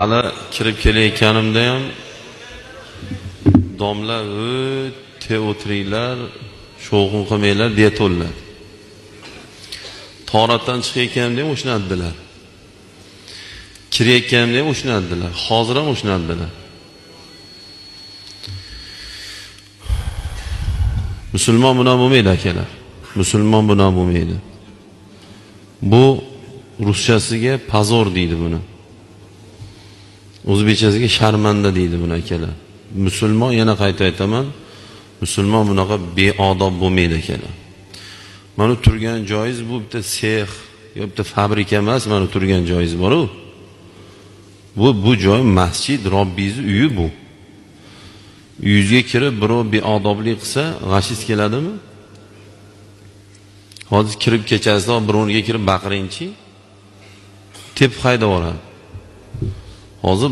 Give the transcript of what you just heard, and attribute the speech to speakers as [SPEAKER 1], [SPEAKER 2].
[SPEAKER 1] Hali kirib kelayotganimda ham domla o'te o'tiringlar, shovqin qilmanglar deya to'lladi. Toratdan chiqayotganimda ham o'shnadilar. Kirayotganimda ham o'shnadilar. Hozir ham o'shnadilar. Musulmon bunaqa bo'lmaydi akalar. Musulmon bunaqa bo'lmaydi. Bu ruschasiga pozor deydi buni. O'zbekchasiga sharmanda deydi buni akalar. Musulmon, yana qayta aytaman, musulmon bunaqa beodob bo'lmaydi akalar. Mana turgan joyingiz bu bitta sex, yo bitta fabrika emas, mana turgan joyingiz bor-ku. Bu joy masjid, Robbingiz uyi bu. Uyingizga kirib birov beodoblik qilsa, g'ashingiz keladimi? Hozir kirib kechasida birovga kirib baqiringchi, tep haydab yuboradi. Hozir